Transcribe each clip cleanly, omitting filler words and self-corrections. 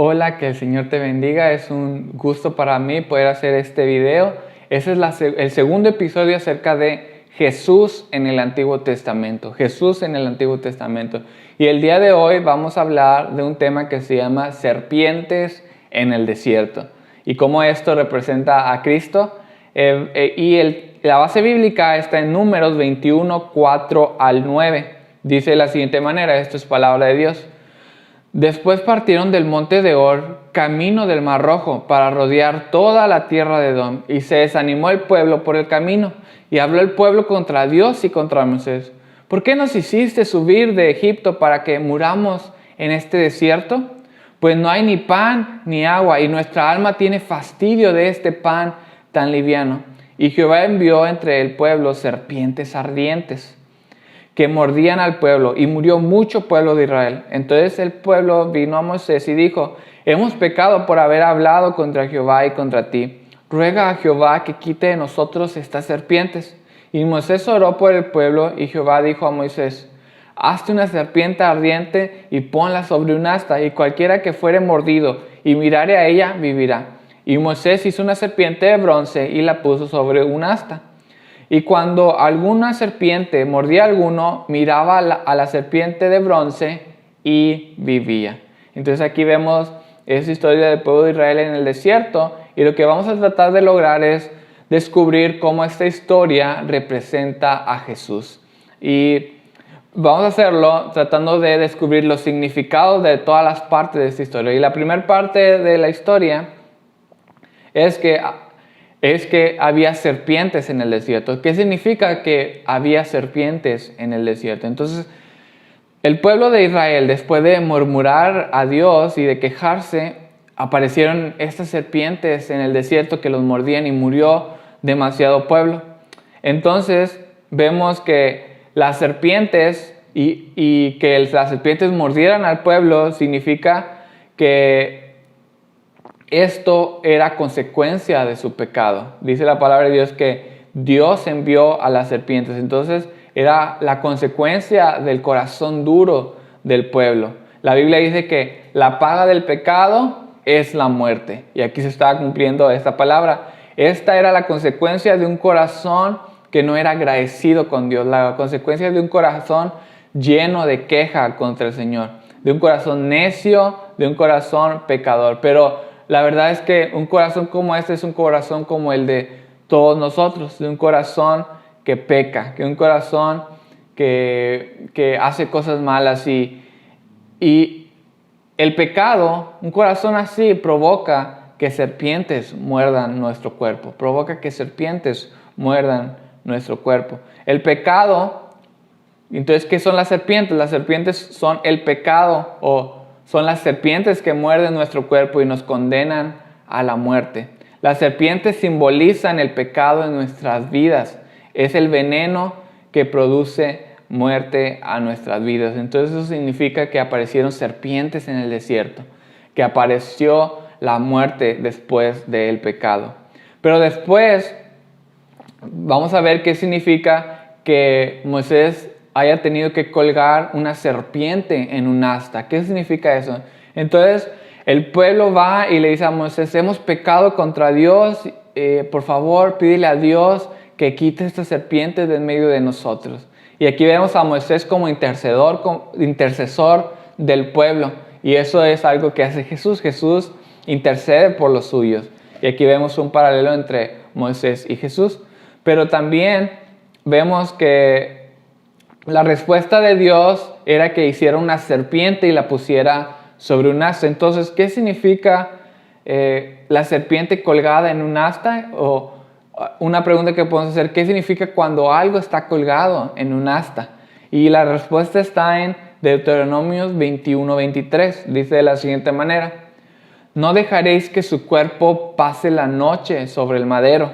Hola, que el Señor te bendiga. Es un gusto para mí poder hacer este video. Ese es el segundo episodio acerca de Jesús en el Antiguo Testamento. Jesús en el Antiguo Testamento. Y el día de hoy vamos a hablar de un tema que se llama serpientes en el desierto. Y cómo esto representa a Cristo. La base bíblica está en Números 21, 4 al 9. Dice de la siguiente manera, esto es palabra de Dios. Después partieron del monte de Hor, camino del Mar Rojo, para rodear toda la tierra de Edom. Y se desanimó el pueblo por el camino. Y habló el pueblo contra Dios y contra Moisés. ¿Por qué nos hiciste subir de Egipto para que muramos en este desierto? Pues no hay ni pan ni agua, y nuestra alma tiene fastidio de este pan tan liviano. Y Jehová envió entre el pueblo serpientes ardientes, que mordían al pueblo, y murió mucho pueblo de Israel. Entonces el pueblo vino a Moisés y dijo: hemos pecado por haber hablado contra Jehová y contra ti. Ruega a Jehová que quite de nosotros estas serpientes. Y Moisés oró por el pueblo, y Jehová dijo a Moisés: hazte una serpiente ardiente y ponla sobre un asta, y cualquiera que fuere mordido y mirare a ella vivirá. Y Moisés hizo una serpiente de bronce y la puso sobre un asta. Y cuando alguna serpiente mordía a alguno, miraba a la serpiente de bronce y vivía. Entonces aquí vemos esa historia del pueblo de Israel en el desierto, y lo que vamos a tratar de lograr es descubrir cómo esta historia representa a Jesús. Y vamos a hacerlo tratando de descubrir los significados de todas las partes de esta historia. Y la primera parte de la historia es que había serpientes en el desierto. ¿Qué significa que había serpientes en el desierto? Entonces, el pueblo de Israel, después de murmurar a Dios y de quejarse, aparecieron estas serpientes en el desierto que los mordían y murió demasiado pueblo. Entonces, vemos que las serpientes y que las serpientes mordieran al pueblo significa que esto era consecuencia de su pecado. Dice la palabra de Dios que Dios envió a las serpientes. Entonces era la consecuencia del corazón duro del pueblo. La Biblia dice que la paga del pecado es la muerte. Y aquí se estaba cumpliendo esta palabra. Esta era la consecuencia de un corazón que no era agradecido con Dios. La consecuencia de un corazón lleno de queja contra el Señor. De un corazón necio, de un corazón pecador. Pero la verdad es que un corazón como este es un corazón como el de todos nosotros, de un corazón que peca, que un corazón que hace cosas malas. Y el pecado, un corazón así, provoca que serpientes muerdan nuestro cuerpo, provoca que serpientes muerdan nuestro cuerpo. El pecado, entonces, ¿qué son las serpientes? Las serpientes son el pecado, o son las serpientes que muerden nuestro cuerpo y nos condenan a la muerte. Las serpientes simbolizan el pecado en nuestras vidas. Es el veneno que produce muerte a nuestras vidas. Entonces eso significa que aparecieron serpientes en el desierto, que apareció la muerte después del pecado. Pero después vamos a ver qué significa que Moisés haya tenido que colgar una serpiente en un asta. ¿Qué significa eso? Entonces el pueblo va y le dice a Moisés: hemos pecado contra Dios, por favor pídele a Dios que quite esta serpiente de en medio de nosotros. Y aquí vemos a Moisés como intercesor del pueblo, y eso es algo que hace Jesús. Jesús intercede por los suyos, y aquí vemos un paralelo entre Moisés y Jesús. Pero también vemos que la respuesta de Dios era que hiciera una serpiente y la pusiera sobre un asta. Entonces, ¿qué significa la serpiente colgada en un asta? O una pregunta que podemos hacer: ¿qué significa cuando algo está colgado en un asta? Y la respuesta está en Deuteronomios 21, 23. Dice de la siguiente manera: no dejaréis que su cuerpo pase la noche sobre el madero.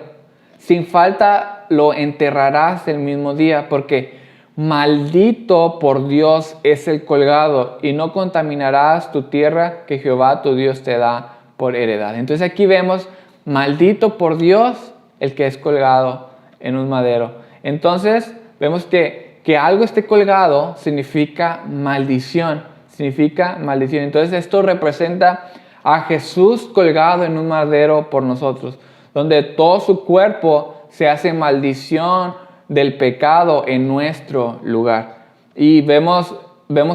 Sin falta lo enterrarás el mismo día, porque maldito por Dios es el colgado, y no contaminarás tu tierra que Jehová tu Dios te da por heredad. Entonces aquí vemos: maldito por Dios el que es colgado en un madero. Entonces vemos que algo esté colgado significa maldición. Entonces esto representa a Jesús colgado en un madero por nosotros, donde todo su cuerpo se hace maldición del pecado en nuestro lugar. Y vemos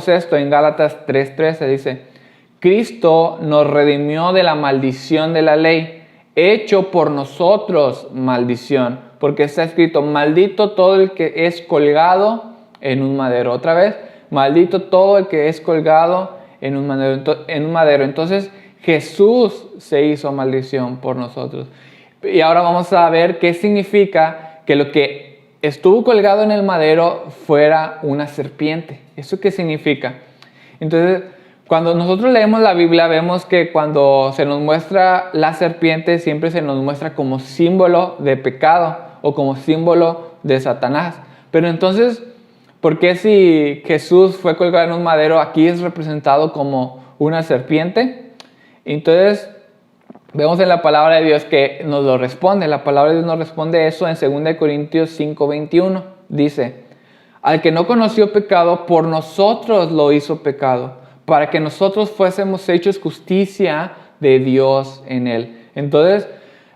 esto en Gálatas 3:13, dice: Cristo nos redimió de la maldición de la ley, hecho por nosotros maldición, porque está escrito: maldito todo el que es colgado en un madero. Otra vez, maldito todo el que es colgado en un madero. Entonces Jesús se hizo maldición por nosotros. Y ahora vamos a ver qué significa que lo que estuvo colgado en el madero fuera una serpiente. ¿Eso qué significa? Entonces, cuando nosotros leemos la Biblia, vemos que cuando se nos muestra la serpiente, siempre se nos muestra como símbolo de pecado o como símbolo de Satanás. Pero entonces, ¿por qué si Jesús fue colgado en un madero, aquí es representado como una serpiente? Entonces, vemos en la palabra de Dios que nos lo responde. La palabra de Dios nos responde eso en 2 Corintios 5:21. Dice: al que no conoció pecado, por nosotros lo hizo pecado, para que nosotros fuésemos hechos justicia de Dios en él. Entonces,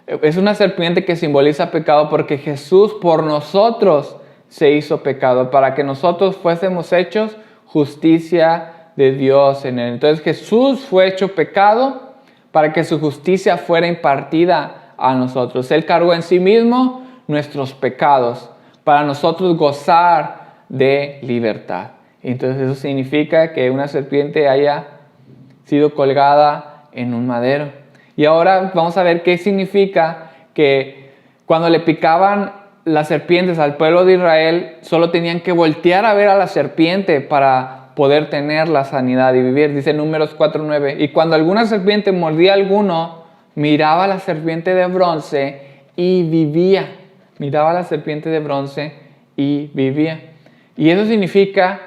es una serpiente que simboliza pecado porque Jesús por nosotros se hizo pecado, para que nosotros fuésemos hechos justicia de Dios en él. Entonces, Jesús fue hecho pecado para que su justicia fuera impartida a nosotros. Él cargó en sí mismo nuestros pecados, para nosotros gozar de libertad. Entonces eso significa que una serpiente haya sido colgada en un madero. Y ahora vamos a ver qué significa que cuando le picaban las serpientes al pueblo de Israel, solo tenían que voltear a ver a la serpiente para poder tener la sanidad y vivir. Dice Números 4:9: y cuando alguna serpiente mordía a alguno, miraba a la serpiente de bronce y vivía. Miraba a la serpiente de bronce y vivía. Y eso significa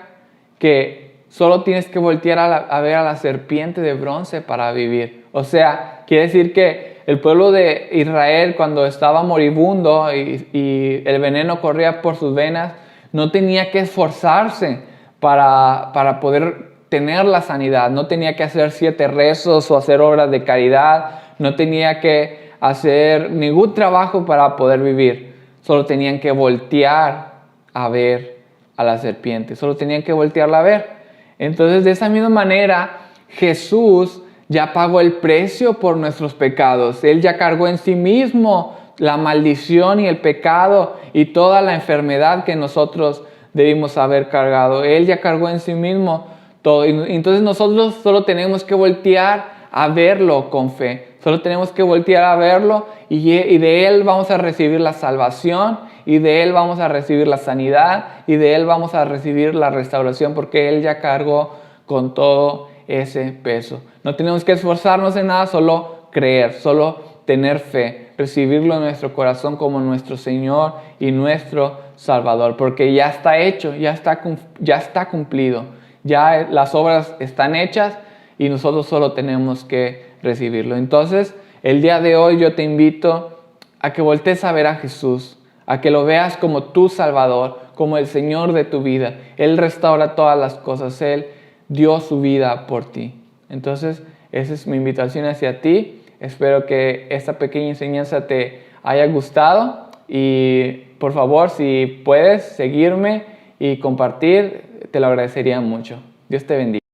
que solo tienes que voltear a ver a la serpiente de bronce para vivir. O sea, quiere decir que el pueblo de Israel, cuando estaba moribundo y el veneno corría por sus venas, no tenía que esforzarse para poder tener la sanidad. No tenía que hacer 7 rezos o hacer obras de caridad. No tenía que hacer ningún trabajo para poder vivir. Solo tenían que voltear a ver a la serpiente. Solo tenían que voltearla a ver. Entonces, de esa misma manera, Jesús ya pagó el precio por nuestros pecados. Él ya cargó en sí mismo la maldición y el pecado y toda la enfermedad que nosotros debimos haber cargado. Él ya cargó en sí mismo todo. Entonces nosotros solo tenemos que voltear a verlo con fe. Solo tenemos que voltear a verlo y de Él vamos a recibir la salvación, y de Él vamos a recibir la sanidad, y de Él vamos a recibir la restauración, porque Él ya cargó con todo ese peso. No tenemos que esforzarnos en nada, solo creer, solo tener fe, recibirlo en nuestro corazón como nuestro Señor y nuestro Salvador, porque ya está hecho, ya está cumplido, ya las obras están hechas y nosotros solo tenemos que recibirlo. Entonces, el día de hoy yo te invito a que voltees a ver a Jesús, a que lo veas como tu Salvador, como el Señor de tu vida. Él restaura todas las cosas, Él dio su vida por ti. Entonces, esa es mi invitación hacia ti. Espero que esta pequeña enseñanza te haya gustado y por favor, si puedes seguirme y compartir, te lo agradecería mucho. Dios te bendiga.